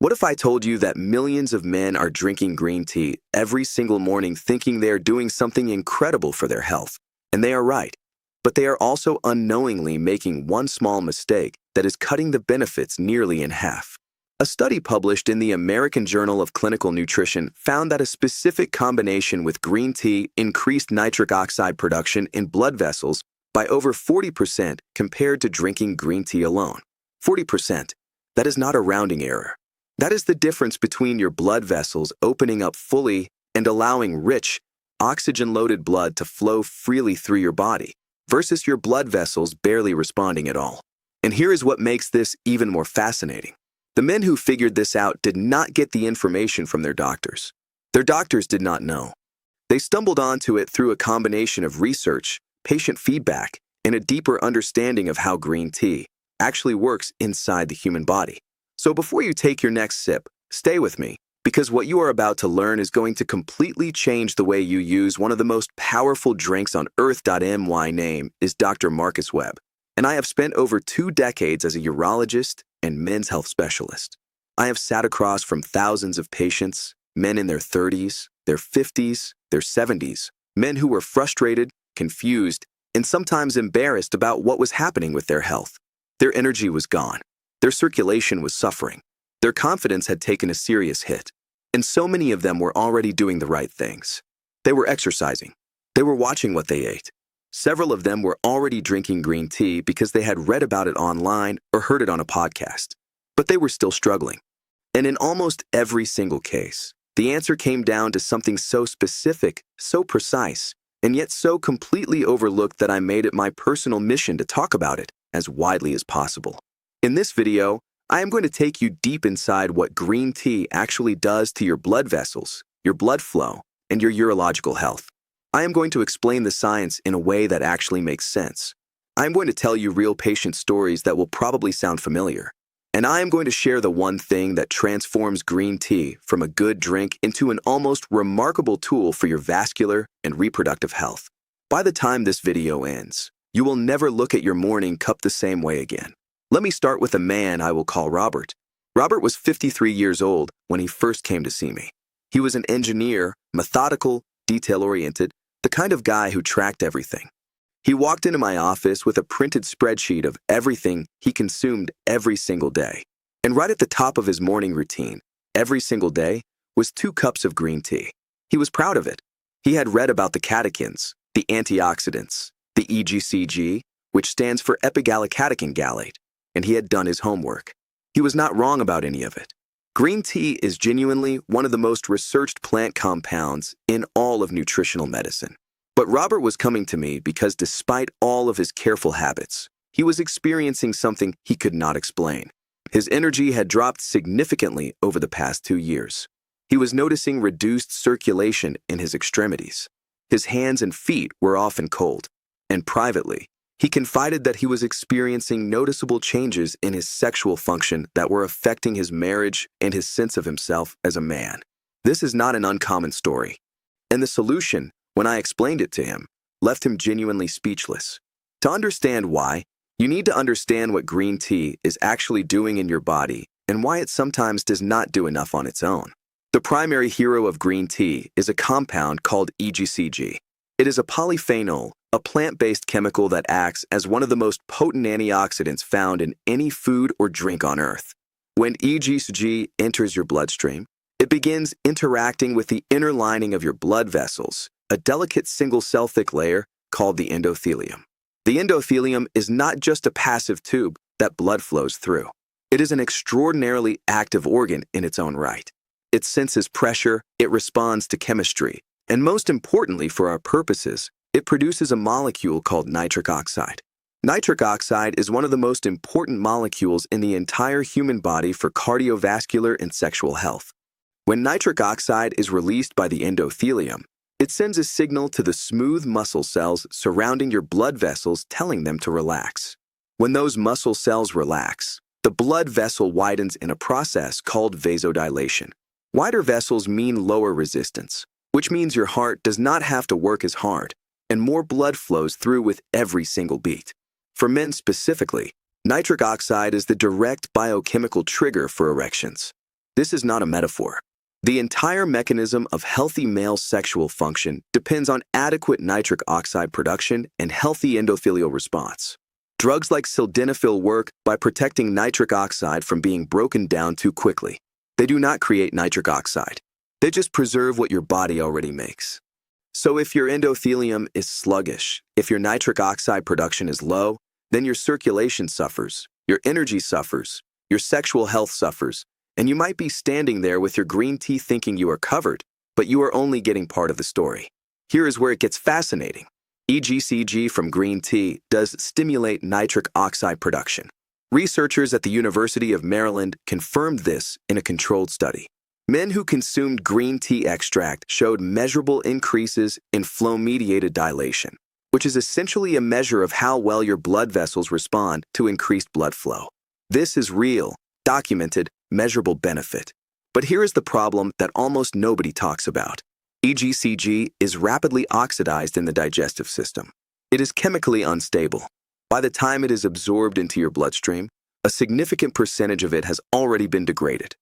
What if I told you that millions of men are drinking green tea every single morning thinking they are doing something incredible for their health? And they are right. But they are also unknowingly making one small mistake that is cutting the benefits nearly in half. A study published in the American Journal of Clinical Nutrition found that a specific combination with green tea increased nitric oxide production in blood vessels by over 40% compared to drinking green tea alone. 40%. That is not a rounding error. That is the difference between your blood vessels opening up fully and allowing rich, oxygen-loaded blood to flow freely through your body, versus your blood vessels barely responding at all. And here is what makes this even more fascinating. The men who figured this out did not get the information from their doctors. Their doctors did not know. They stumbled onto it through a combination of research, patient feedback, and a deeper understanding of how green tea actually works inside the human body. So before you take your next sip, stay with me, because what you are about to learn is going to completely change the way you use one of the most powerful drinks on earth. My name is Dr. Marcus Webb, and I have spent over 2 decades as a urologist and men's health specialist. I have sat across from thousands of patients, men in their 30s, their 50s, their 70s, men who were frustrated, confused, and sometimes embarrassed about what was happening with their health. Their energy was gone. Their circulation was suffering. Their confidence had taken a serious hit. And so many of them were already doing the right things. They were exercising. They were watching what they ate. Several of them were already drinking green tea because they had read about it online or heard it on a podcast. But they were still struggling. And in almost every single case, the answer came down to something so specific, so precise, and yet so completely overlooked that I made it my personal mission to talk about it as widely as possible. In this video, I am going to take you deep inside what green tea actually does to your blood vessels, your blood flow, and your urological health. I am going to explain the science in a way that actually makes sense. I am going to tell you real patient stories that will probably sound familiar. And I am going to share the one thing that transforms green tea from a good drink into an almost remarkable tool for your vascular and reproductive health. By the time this video ends, you will never look at your morning cup the same way again. Let me start with a man I will call Robert. Robert was 53 years old when he first came to see me. He was an engineer, methodical, detail-oriented, the kind of guy who tracked everything. He walked into my office with a printed spreadsheet of everything he consumed every single day. And right at the top of his morning routine, every single day, was 2 cups of green tea. He was proud of it. He had read about the catechins, the antioxidants, the EGCG, which stands for epigallocatechin gallate, and he had done his homework. He was not wrong about any of it. Green tea is genuinely one of the most researched plant compounds in all of nutritional medicine. But Robert was coming to me because despite all of his careful habits, he was experiencing something he could not explain. His energy had dropped significantly over the past 2 years. He was noticing reduced circulation in his extremities. His hands and feet were often cold. And privately, he confided that he was experiencing noticeable changes in his sexual function that were affecting his marriage and his sense of himself as a man. This is not an uncommon story. And the solution, when I explained it to him, left him genuinely speechless. To understand why, you need to understand what green tea is actually doing in your body and why it sometimes does not do enough on its own. The primary hero of green tea is a compound called EGCG. It is a polyphenol, a plant-based chemical that acts as one of the most potent antioxidants found in any food or drink on Earth. When EGCG enters your bloodstream, it begins interacting with the inner lining of your blood vessels, a delicate single-cell thick layer called the endothelium. The endothelium is not just a passive tube that blood flows through. It is an extraordinarily active organ in its own right. It senses pressure, it responds to chemistry, and most importantly for our purposes, it produces a molecule called nitric oxide. Nitric oxide is one of the most important molecules in the entire human body for cardiovascular and sexual health. When nitric oxide is released by the endothelium, it sends a signal to the smooth muscle cells surrounding your blood vessels telling them to relax. When those muscle cells relax, the blood vessel widens in a process called vasodilation. Wider vessels mean lower resistance, which means your heart does not have to work as hard, and more blood flows through with every single beat. For men specifically, nitric oxide is the direct biochemical trigger for erections. This is not a metaphor. The entire mechanism of healthy male sexual function depends on adequate nitric oxide production and healthy endothelial response. Drugs like sildenafil work by protecting nitric oxide from being broken down too quickly. They do not create nitric oxide. They just preserve what your body already makes. So if your endothelium is sluggish, if your nitric oxide production is low, then your circulation suffers, your energy suffers, your sexual health suffers, and you might be standing there with your green tea thinking you are covered, but you are only getting part of the story. Here is where it gets fascinating. EGCG from green tea does stimulate nitric oxide production. Researchers at the University of Maryland confirmed this in a controlled study. Men who consumed green tea extract showed measurable increases in flow-mediated dilation, which is essentially a measure of how well your blood vessels respond to increased blood flow. This is real, documented, measurable benefit. But here is the problem that almost nobody talks about. EGCG is rapidly oxidized in the digestive system. It is chemically unstable. By the time it is absorbed into your bloodstream, a significant percentage of it has already been degraded.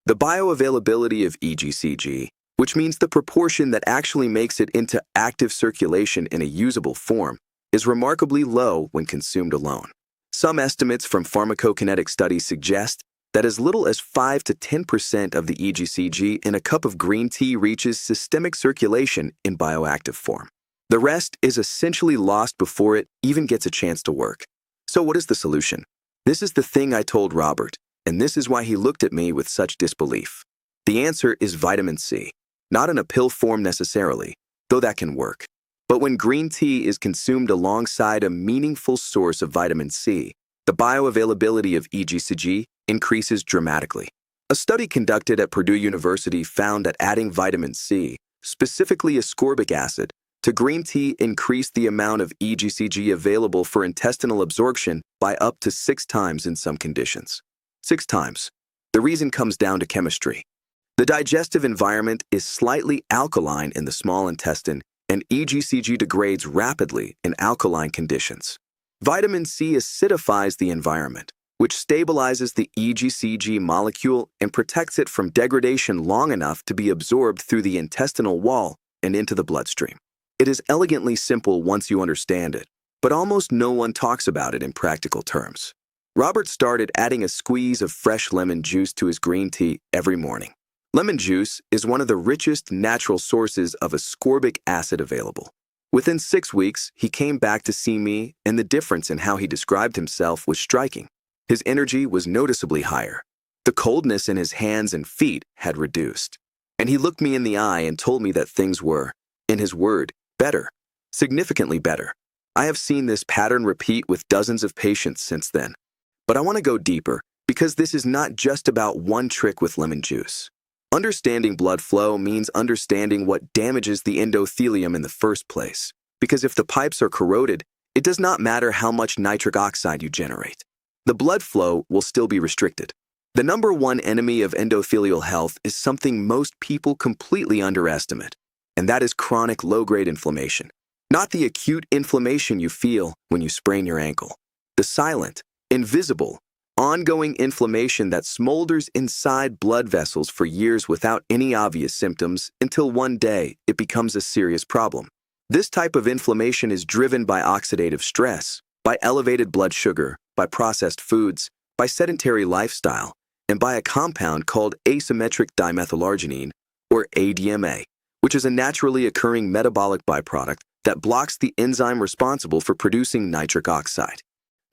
The bioavailability of EGCG, which means the proportion that actually makes it into active circulation in a usable form, is remarkably low when consumed alone. Some estimates from pharmacokinetic studies suggest that as little as 5 to 10% of the EGCG in a cup of green tea reaches systemic circulation in bioactive form. The rest is essentially lost before it even gets a chance to work. So what is the solution? This is the thing I told Robert, and this is why he looked at me with such disbelief. The answer is vitamin C. Not in a pill form necessarily, though that can work. But when green tea is consumed alongside a meaningful source of vitamin C, the bioavailability of EGCG increases dramatically. A study conducted at Purdue University found that adding vitamin C, specifically ascorbic acid, to green tea increased the amount of EGCG available for intestinal absorption by up to 6 times in some conditions. 6 times. The reason comes down to chemistry. The digestive environment is slightly alkaline in the small intestine, and EGCG degrades rapidly in alkaline conditions. Vitamin C acidifies the environment, which stabilizes the EGCG molecule and protects it from degradation long enough to be absorbed through the intestinal wall and into the bloodstream. It is elegantly simple once you understand it, but almost no one talks about it in practical terms. Robert started adding a squeeze of fresh lemon juice to his green tea every morning. Lemon juice is one of the richest natural sources of ascorbic acid available. Within 6 weeks, he came back to see me, and the difference in how he described himself was striking. His energy was noticeably higher. The coldness in his hands and feet had reduced. And he looked me in the eye and told me that things were, in his word, better, significantly better. I have seen this pattern repeat with dozens of patients since then. But I want to go deeper, because this is not just about one trick with lemon juice. Understanding blood flow means understanding what damages the endothelium in the first place, because if the pipes are corroded, it does not matter how much nitric oxide you generate. The blood flow will still be restricted. The number one enemy of endothelial health is something most people completely underestimate, and that is chronic low-grade inflammation. Not the acute inflammation you feel when you sprain your ankle. The silent, invisible, ongoing inflammation that smolders inside blood vessels for years without any obvious symptoms until one day it becomes a serious problem. This type of inflammation is driven by oxidative stress, by elevated blood sugar, by processed foods, by sedentary lifestyle, and by a compound called asymmetric dimethylarginine, or ADMA, which is a naturally occurring metabolic byproduct that blocks the enzyme responsible for producing nitric oxide.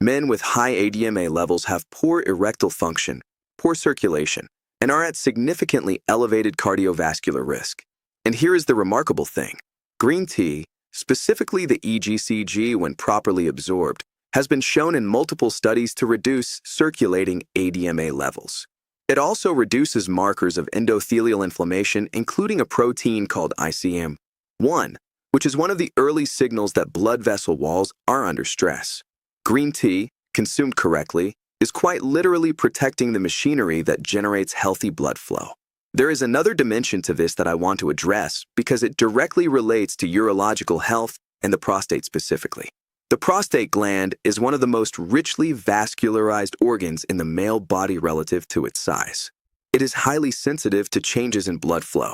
Men with high ADMA levels have poor erectile function, poor circulation, and are at significantly elevated cardiovascular risk. And here is the remarkable thing. Green tea, specifically the EGCG when properly absorbed, has been shown in multiple studies to reduce circulating ADMA levels. It also reduces markers of endothelial inflammation, including a protein called ICM-1, which is one of the early signals that blood vessel walls are under stress. Green tea, consumed correctly, is quite literally protecting the machinery that generates healthy blood flow. There is another dimension to this that I want to address because it directly relates to urological health and the prostate specifically. The prostate gland is one of the most richly vascularized organs in the male body relative to its size. It is highly sensitive to changes in blood flow.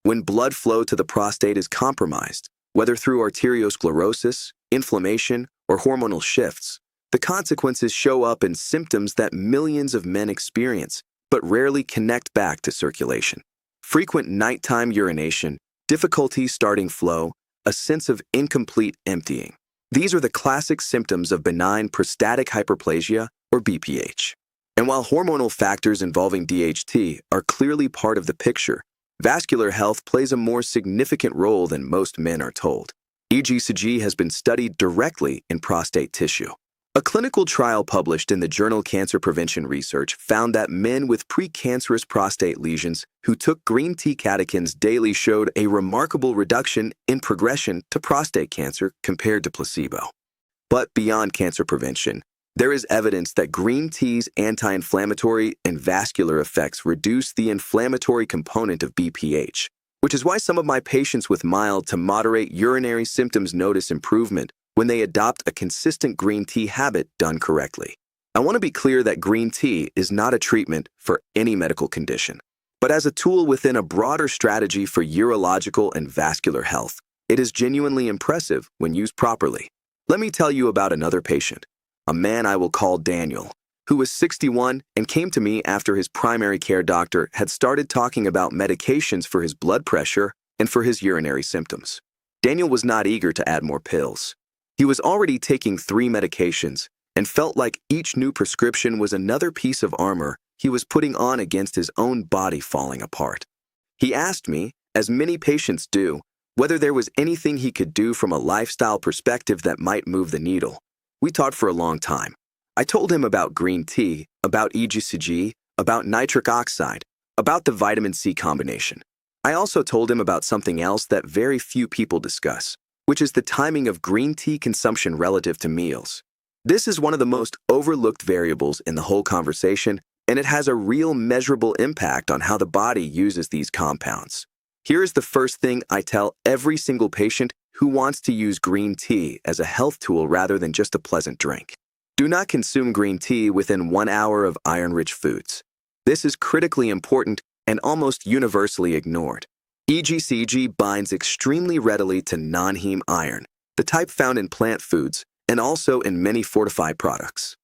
When blood flow to the prostate is compromised, whether through arteriosclerosis, inflammation, or hormonal shifts, the consequences show up in symptoms that millions of men experience, but rarely connect back to circulation. Frequent nighttime urination, difficulty starting flow, a sense of incomplete emptying. These are the classic symptoms of benign prostatic hyperplasia, or BPH. And while hormonal factors involving DHT are clearly part of the picture, vascular health plays a more significant role than most men are told. EGCG has been studied directly in prostate tissue. A clinical trial published in the journal Cancer Prevention Research found that men with precancerous prostate lesions who took green tea catechins daily showed a remarkable reduction in progression to prostate cancer compared to placebo. But beyond cancer prevention, there is evidence that green tea's anti-inflammatory and vascular effects reduce the inflammatory component of BPH, which is why some of my patients with mild to moderate urinary symptoms notice improvement when they adopt a consistent green tea habit done correctly. I want to be clear that green tea is not a treatment for any medical condition, but as a tool within a broader strategy for urological and vascular health, it is genuinely impressive when used properly. Let me tell you about another patient, a man I will call Daniel, who was 61 and came to me after his primary care doctor had started talking about medications for his blood pressure and for his urinary symptoms. Daniel was not eager to add more pills. He was already taking 3 medications and felt like each new prescription was another piece of armor he was putting on against his own body falling apart. He asked me, as many patients do, whether there was anything he could do from a lifestyle perspective that might move the needle. We talked for a long time. I told him about green tea, about EGCG, about nitric oxide, about the vitamin C combination. I also told him about something else that very few people discuss, which is the timing of green tea consumption relative to meals. This is one of the most overlooked variables in the whole conversation, and it has a real measurable impact on how the body uses these compounds. Here is the first thing I tell every single patient who wants to use green tea as a health tool rather than just a pleasant drink. Do not consume green tea within 1 hour of iron-rich foods. This is critically important and almost universally ignored. EGCG binds extremely readily to non-heme iron, the type found in plant foods and also in many fortified products.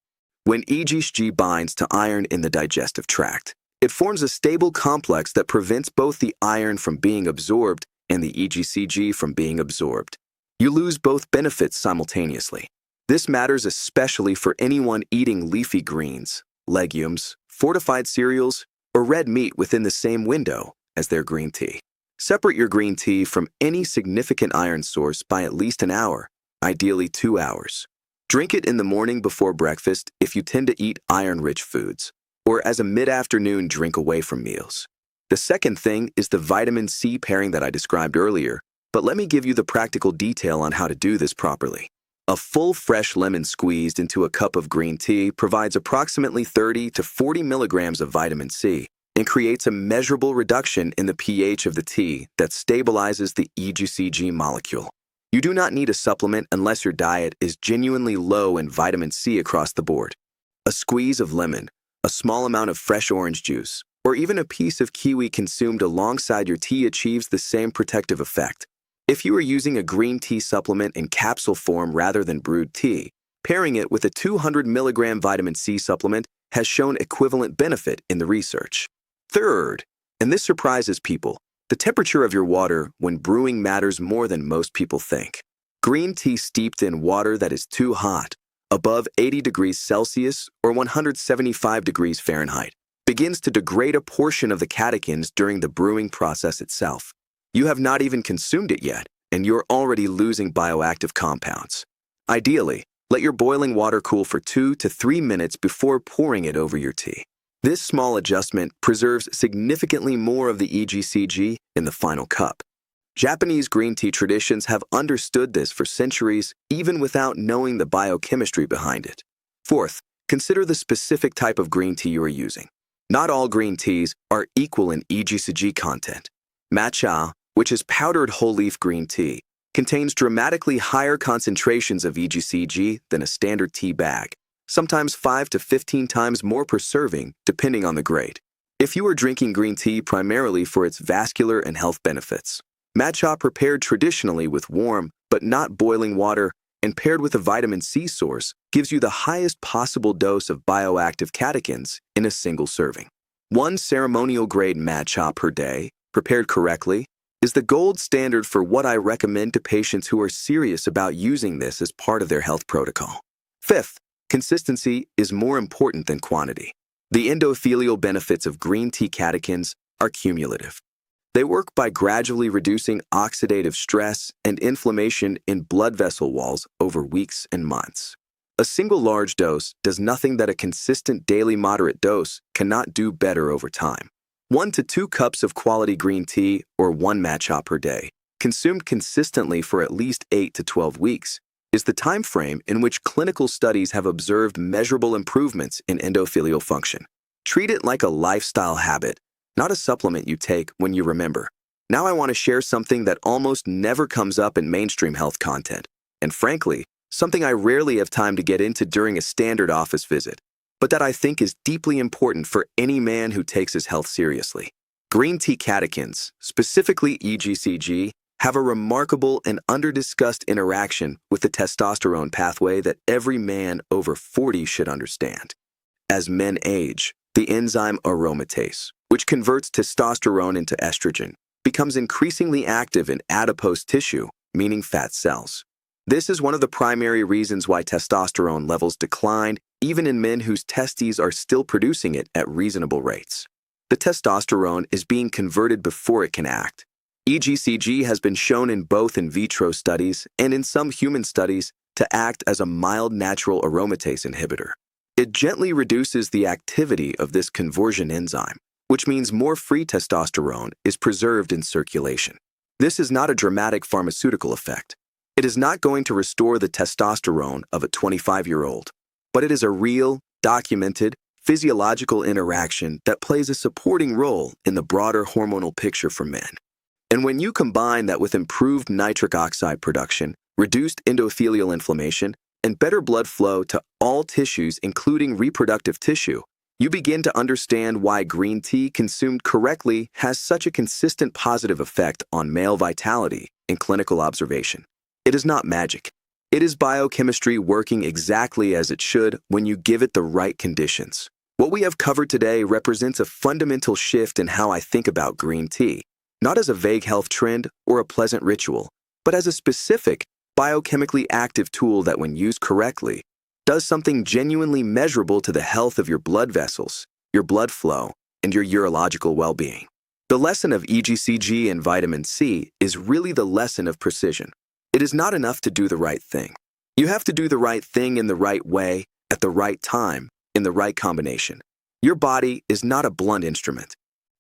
When EGCG binds to iron in the digestive tract, it forms a stable complex that prevents both the iron from being absorbed and the EGCG from being absorbed. You lose both benefits simultaneously. This matters especially for anyone eating leafy greens, legumes, fortified cereals, or red meat within the same window as their green tea. Separate your green tea from any significant iron source by at least an hour, ideally 2 hours. Drink it in the morning before breakfast if you tend to eat iron-rich foods, or as a mid-afternoon drink away from meals. The second thing is the vitamin C pairing that I described earlier, but let me give you the practical detail on how to do this properly. A full fresh lemon squeezed into a cup of green tea provides approximately 30 to 40 milligrams of vitamin C and creates a measurable reduction in the pH of the tea that stabilizes the EGCG molecule. You do not need a supplement unless your diet is genuinely low in vitamin C across the board. A squeeze of lemon, a small amount of fresh orange juice, or even a piece of kiwi consumed alongside your tea achieves the same protective effect. If you are using a green tea supplement in capsule form rather than brewed tea, pairing it with a 200 milligram vitamin C supplement has shown equivalent benefit in the research. Third, and this surprises people, the temperature of your water when brewing matters more than most people think. Green tea steeped in water that is too hot, above 80 degrees Celsius or 175 degrees Fahrenheit, begins to degrade a portion of the catechins during the brewing process itself. You have not even consumed it yet, and you're already losing bioactive compounds. Ideally, let your boiling water cool for 2 to 3 minutes before pouring it over your tea. This small adjustment preserves significantly more of the EGCG in the final cup. Japanese green tea traditions have understood this for centuries, even without knowing the biochemistry behind it. Fourth, consider the specific type of green tea you are using. Not all green teas are equal in EGCG content. Matcha, which is powdered whole-leaf green tea, contains dramatically higher concentrations of EGCG than a standard tea bag, sometimes 5 to 15 times more per serving, depending on the grade. If you are drinking green tea primarily for its vascular and health benefits, matcha prepared traditionally with warm but not boiling water and paired with a vitamin C source gives you the highest possible dose of bioactive catechins in a single serving. One ceremonial-grade matcha per day, prepared correctly, is the gold standard for what I recommend to patients who are serious about using this as part of their health protocol. Fifth, consistency is more important than quantity. The endothelial benefits of green tea catechins are cumulative. They work by gradually reducing oxidative stress and inflammation in blood vessel walls over weeks and months. A single large dose does nothing that a consistent daily moderate dose cannot do better over time. 1 to 2 cups of quality green tea or 1 matcha per day, consumed consistently for at least 8 to 12 weeks, is the time frame in which clinical studies have observed measurable improvements in endothelial function. Treat it like a lifestyle habit, not a supplement you take when you remember. Now I want to share something that almost never comes up in mainstream health content, and frankly, something I rarely have time to get into during a standard office visit, but that I think is deeply important for any man who takes his health seriously. Green tea catechins, specifically EGCG, have a remarkable and under-discussed interaction with the testosterone pathway that every man over 40 should understand. As men age, the enzyme aromatase, which converts testosterone into estrogen, becomes increasingly active in adipose tissue, meaning fat cells. This is one of the primary reasons why testosterone levels decline even in men whose testes are still producing it at reasonable rates. The testosterone is being converted before it can act. EGCG has been shown in both in vitro studies and in some human studies to act as a mild natural aromatase inhibitor. It gently reduces the activity of this conversion enzyme, which means more free testosterone is preserved in circulation. This is not a dramatic pharmaceutical effect. It is not going to restore the testosterone of a 25-year-old, but it is a real, documented, physiological interaction that plays a supporting role in the broader hormonal picture for men. And when you combine that with improved nitric oxide production, reduced endothelial inflammation, and better blood flow to all tissues, including reproductive tissue, you begin to understand why green tea consumed correctly has such a consistent positive effect on male vitality in clinical observation. It is not magic. It is biochemistry working exactly as it should when you give it the right conditions. What we have covered today represents a fundamental shift in how I think about green tea, not as a vague health trend or a pleasant ritual, but as a specific, biochemically active tool that, when used correctly, does something genuinely measurable to the health of your blood vessels, your blood flow, and your urological well-being. The lesson of EGCG and vitamin C is really the lesson of precision. It is not enough to do the right thing. You have to do the right thing in the right way, at the right time, in the right combination. Your body is not a blunt instrument.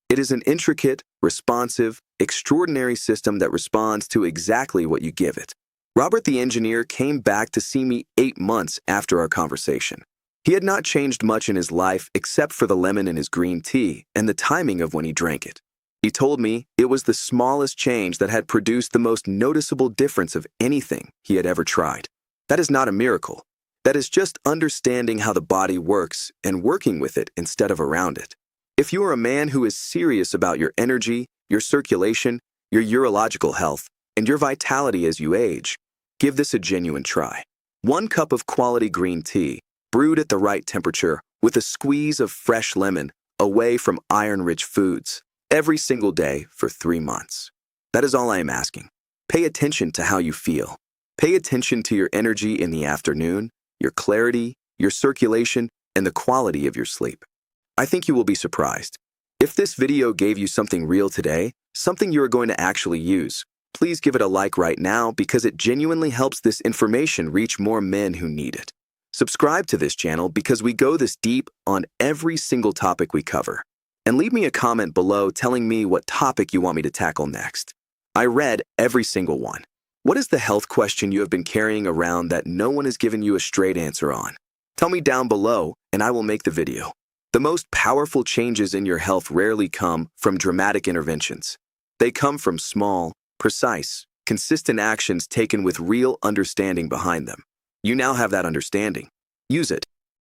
It is an intricate, responsive, extraordinary system that responds to exactly what you give it. Robert the engineer came back to see me 8 months after our conversation. He had not changed much in his life except for the lemon in his green tea and the timing of when he drank it. He told me it was the smallest change that had produced the most noticeable difference of anything he had ever tried. That is not a miracle. That is just understanding how the body works and working with it instead of around it. If you are a man who is serious about your energy, your circulation, your urological health, and your vitality as you age, give this a genuine try. 1 cup of quality green tea, brewed at the right temperature with a squeeze of fresh lemon, away from iron-rich foods, every single day for 3 months. That is all I am asking. Pay attention to how you feel. Pay attention to your energy in the afternoon, your clarity, your circulation, and the quality of your sleep. I think you will be surprised. If this video gave you something real today, something you are going to actually use, please give it a like right now because it genuinely helps this information reach more men who need it. Subscribe to this channel because we go this deep on every single topic we cover. And leave me a comment below telling me what topic you want me to tackle next. I read every single one. What is the health question you have been carrying around that no one has given you a straight answer on? Tell me down below and I will make the video. The most powerful changes in your health rarely come from dramatic interventions. They come from small, precise, consistent actions taken with real understanding behind them. You now have that understanding. Use it.